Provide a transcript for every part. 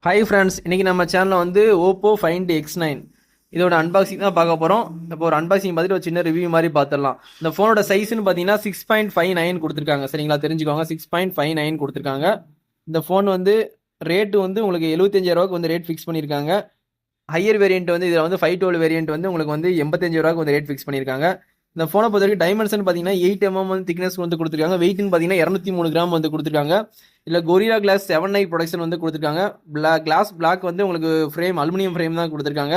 Hi friends, இன்றைக்கி நம்ம சேனலில் வந்து ஓப்போ ஃபைண்ட் X9 இதோட அன்பாக்சிங் தான் பார்க்க போகிறோம். இப்போ ஒரு அன்பாக்சிங் பார்த்துட்டு ஒரு சின்ன ரிவ்யூ மாதிரி பார்த்துடலாம். இந்த ஃபோனோட சைஸ்னு பார்த்தீங்கன்னா 6.59 கொடுத்துருக்காங்க. சரிங்களா, தெரிஞ்சுக்கோங்க. 6.59 கொடுத்துருக்காங்க. இந்த ஃபோன் வந்து ரேட்டு வந்து உங்களுக்கு 75,000 வந்து ரேட் ஃபிக்ஸ் பண்ணியிருக்காங்க. ஹையர் வேரியன்ட் வந்து இதில் வந்து 512 வேரியன்ட் வந்து உங்களுக்கு வந்து 85,000 வந்து ரேட் ஃபிக்ஸ் பண்ணியிருக்காங்க. இந்த ஃபோனை பொறுத்த வரைக்கும் டைமென்ஷன் பார்த்தீங்கன்னா 8 வந்து திக்னஸ் வந்து கொடுத்துருக்காங்க. வெயிட்னு பார்த்தீங்கன்னா 203 கிராம் வந்து கொடுத்துருக்காங்க. இல்லை கொரில்லா கிளாஸ் 7i ப்ரொடக்ஷன் வந்து கொடுத்துருக்காங்க. கிளாஸ் பிளாக் வந்து உங்களுக்கு ஃப்ரேம் அலுமினியம் ஃப்ரேம் தான் கொடுத்துருக்காங்க.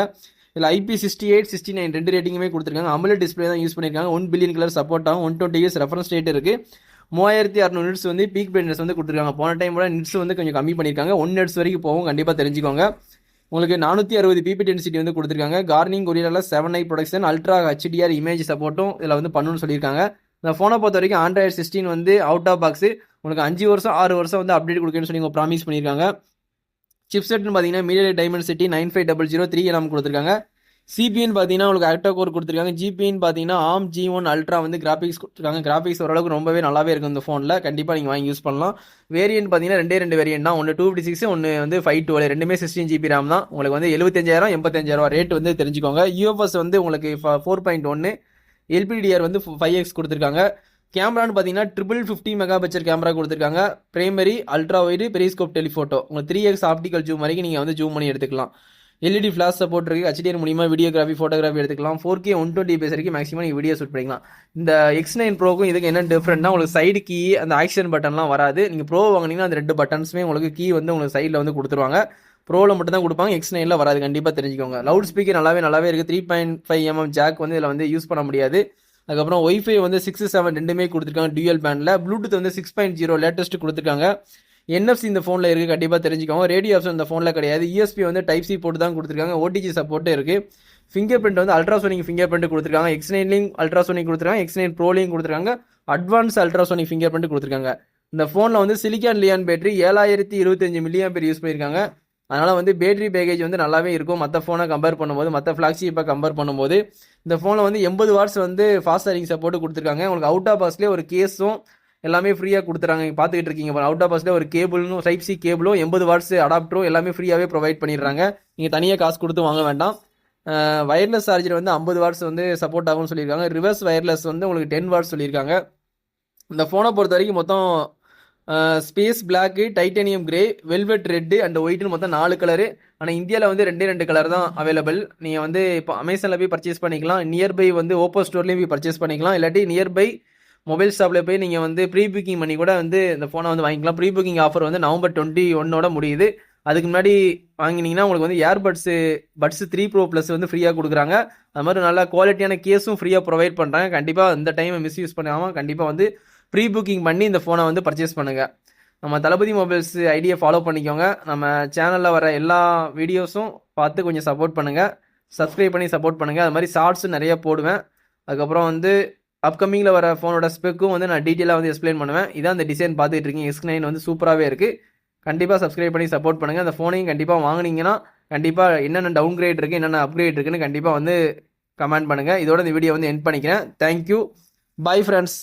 இதில் IP68 69 ரெண்டு ரேட்டிங்குமே கொடுத்துருக்காங்க. AMOLED டிஸ்பிளே தான் யூஸ் பண்ணியிருக்காங்க. 1 பில்லியன் கலர் சப்போர்ட் ஆகும். 120 இயர்ஸ் ரெஃபரன்ஸ் ரேட் இருக்குது. 3600 நிட்ஸ் வந்து பீக் பிரைட்னஸ் வந்து கொடுத்துருக்காங்க. போன டைம் கூட நிட்ஸ் வந்து கொஞ்சம் கம்மி பண்ணியிருக்காங்க. 1 நிட்ஸ் வரைக்கும் போகும், கண்டிப்பாக தெரிஞ்சுக்கோங்க. உங்களுக்கு 460 பிபி டென்சிட்டி வந்து கொடுத்துருக்காங்க. கார்னிங் கொரில்லால 7i protection ultra HDR image சப்போர்ட்டும் இதில் வந்து பண்ணணும்னு சொல்லியிருக்காங்க. இந்த ஃபோனை பொறுத்த வரைக்கும் Android 16 வந்து அவுட் ஆஃப் பாக்ஸ் உங்களுக்கு 5 வருஷம் 6 வருஷம் வந்து அப்டேட் கொடுக்குன்னு சொல்லி ப்ராமிஸ் பண்ணியிருக்காங்க. சிப்செட்னு பார்த்தீங்கன்னா மீடியா டைமென்சிட்டி 9500 3nm கொடுத்துருக்காங்க. சிபின்னு பார்த்தீங்கன்னா உங்களுக்கு ஆக்டா கோர் கொடுத்துருக்காங்க. ஜிபின்னு பார்த்தீங்கன்னா ARM G1 அல்ட்ரா வந்து கிராஃபிக்ஸ் கொடுத்துருக்காங்க. கிராஃபிக்ஸ் ஓரளவுக்கு ரொம்பவே நல்லாவே இருக்கும் இந்த ஃபோனில். கண்டிப்பாக நீங்கள் வாங்கி யூஸ் பண்ணலாம். வேரியன்ட் பார்த்தீங்கன்னா ரெண்டு வேரியன்ட் தான். ஒன்று 256, ஒன்று வந்து 512. ரெண்டுமே 16GB RAM தான். உங்களுக்கு வந்து 75,000 85,000 ரேட் வந்து தெரிஞ்சுக்கோங்க. UFS வந்து உங்களுக்கு 4.1, LPDDR வந்து 5x கொடுத்துருக்காங்க. கேமரான்னு பார்த்தீங்கன்னா 50 மெகா பிக்சல் கேமரா கொடுத்துருக்காங்க. Primary, ultra wide, periscope telephoto உங்களுக்கு 3x ஆப்டிக்கல் ஜூம் வரைக்கும் நீங்கள் வந்து ஜூம் பண்ணி எடுத்துக்கலாம். LED ஃபிளாஷ் சப்போர்ட் இருக்குது. HDR மூலியமாக வீடியோகிராஃபி ஃபோட்டோகிராஃபி எடுத்துக்கலாம். 4K 120 வரைக்கும் மேக்ஸிமம் நீங்கள் வீடியோ ஷூட் பண்ணிக்கலாம். இந்த X9 ப்ரோக்கும் இதுக்கு என்ன டிஃப்ரெண்ட்னா உங்களுக்கு சைடு கீ அந்த ஆக்ஷன் பட்டன்லாம் வராது. நீங்கள் ப்ரோ வாங்கினீங்கன்னா அந்த 2 பட்டன்ஸுமே உங்களுக்கு கீ வந்து உங்களுக்கு சைடில் வந்து கொடுத்துருவாங்க. ப்ரோவில் மட்டும் தான் கொடுப்பாங்க. X9ல வராது, கண்டிப்பாக தெரிஞ்சுக்கோங்க. லவுட் ஸ்பீக்கர் நல்லாவே இருக்குது. 3.5mm ஜாக் வந்து இதில் வந்து யூஸ் பண்ண முடியாது. அதுக்கப்புறம் ஒய்ஃபை வந்து 6, 7 ரெண்டுமே கொடுத்துருக்காங்க டியூயல் பேண்டில். ப்ளூடூத் வந்து 6.0 லேட்டஸ்ட் கொடுத்துருக்காங்க. NFC இந்த ஃபோனில் இருக்குது, கண்டிப்பாக தெரிஞ்சுக்கோங்க. ரேடியோ ஆப்ஷன் இந்த ஃபோனில் கிடையாது. ESP வந்து டைப் சி போட்டு தான் கொடுத்துருக்காங்க. OTG சப்போர்ட்டும் இருக்குது. ஃபிங்கர் பிரிண்ட் வந்து அல்ட்ராசோனிக் ஃபிங்கர் பிரிண்ட் கொடுத்துருக்காங்க. X9லையும் அல்ட்ராசோனிக் கொடுத்துருக்காங்க. X9 ப்ரோலையும் கொடுத்துருக்காங்க. அட்வான்ஸ் அல்ட்ராசோனிக் ஃபிங்கர் பிரிண்ட் கொடுத்துருக்காங்க. இந்த ஃபோனில் வந்து சிலிக்கான் லியான் பேட்டரி 7025 mAh யூஸ் பண்ணியிருக்காங்க. அதனால் வந்து பேட்டரி பேக்கேஜ் வந்து நல்லாவே இருக்கும். மற்ற ஃபோனை கம்பேர் பண்ணும்போது, மற்ற ஃப்ளாக்ஷிப்பை கம்பேர் பண்ணும்போது இந்த ஃபோனில் வந்து 80 வாட்ஸ் வந்து ஃபாஸ்ட் சார்ஜிங் சப்போர்ட்டு கொடுத்துருக்காங்க. உங்களுக்கு அவுட் ஆஃப் பாக்ஸ்லேயே ஒரு கேஸும் எல்லாமே ஃப்ரீயாக கொடுத்துறாங்க. நீங்கள் பார்த்துக்கிட்டு இருக்கீங்க அவுட் ஆஃப் பாக்ஸில் ஒரு கேபிளும் டைப் சி கேபிளும் 80 வாட்ஸ் அடாப்டரும் எல்லாமே ஃப்ரீயாகவே ப்ரொவைட் பண்ணிடுறாங்க. நீங்கள் தனியாக காசு கொடுத்து வாங்க வேண்டாம். வயர்லெஸ் சார்ஜர் வந்து 50 வாட்ஸ் வந்து சப்போர்ட் ஆகும்னு சொல்லியிருக்காங்க. ரிவர்ஸ் வயர்லெஸ் வந்து உங்களுக்கு 10 வாட்ஸ் சொல்லியிருக்காங்க. இந்த ஃபோனை பொறுத்த வரைக்கும் மொத்தம் space black, titanium grey, velvet red and ஒயிட்னு மொத்தம் 4 கலரு. ஆனால் இந்தியாவில் வந்து 2 கலர் தான் அவைலபிள். நீங்கள் வந்து இப்போ அமேசானில் போய் பர்ச்சேஸ் பண்ணிக்கலாம். நியர்பை வந்து ஓப்போ ஸ்டோர்லேயும் போய் பர்ச்சேஸ் பண்ணிக்கலாம். இல்லாட்டி நியர்பை மொபைல் ஷாப்பில் போய் நீங்கள் வந்து ப்ரீ புக்கிங் பண்ணி கூட வந்து இந்த ஃபோனை வந்து வாங்கிக்கலாம். ப்ரீ புக்கிங் ஆஃபர் வந்து November 21 முடியுது. அதுக்கு முன்னாடி வாங்கினீங்கன்னா உங்களுக்கு வந்து பட்ஸ் 3 Pro Plus வந்து ஃப்ரீயாக கொடுக்குறாங்க. அது மாதிரி நல்ல குவாலிட்டியான கேஸும் ஃப்ரீயாக ப்ரொவைட் பண்ணுறாங்க. கண்டிப்பாக இந்த டைமை மிஸ்யூஸ் பண்ணாமல் கண்டிப்பாக வந்து ப்ரீ புக்கிங் பண்ணி இந்த ஃபோனை வந்து பர்ச்சேஸ் பண்ணுங்கள். நம்ம தளபதி மொபைல்ஸ் ஐடியை ஃபாலோ பண்ணிக்கோங்க. நம்ம சேனலில் வர எல்லா வீடியோஸும் பார்த்து கொஞ்சம் சப்போர்ட் பண்ணுங்கள். சப்ஸ்கிரைப் பண்ணி சப்போர்ட் பண்ணுங்கள். அது மாதிரி ஷார்ட்ஸும் நிறைய போடுவேன். அதுக்கப்புறம் வந்து அப்கமிங்கில் வர ஃபோனோட ஸ்பெக்கும் வந்து நான் டீட்டெயிலாக வந்து எக்ஸ்பிளைன் பண்ணுவேன். இதான் அந்த டிசைன் பார்த்துட்டு இருக்கீங்க. X9 வந்து சூப்பராகவே இருக்குது. கண்டிப்பாக சப்ஸ்கிரைப் பண்ணி சப்போர்ட் பண்ணுங்கள். அந்த ஃபோனையும் கண்டிப்பாக வாங்கினீங்கன்னா கண்டிப்பாக என்னென்ன டவுன் கிரேட் இருக்குது, என்னென்ன அப்கிரேட் இருக்குன்னு கண்டிப்பாக வந்து கமெண்ட் பண்ணுங்கள். இதோட இந்த வீடியோ வந்து எண்ட் பண்ணிக்கிறேன். தேங்க்யூ. Bye friends.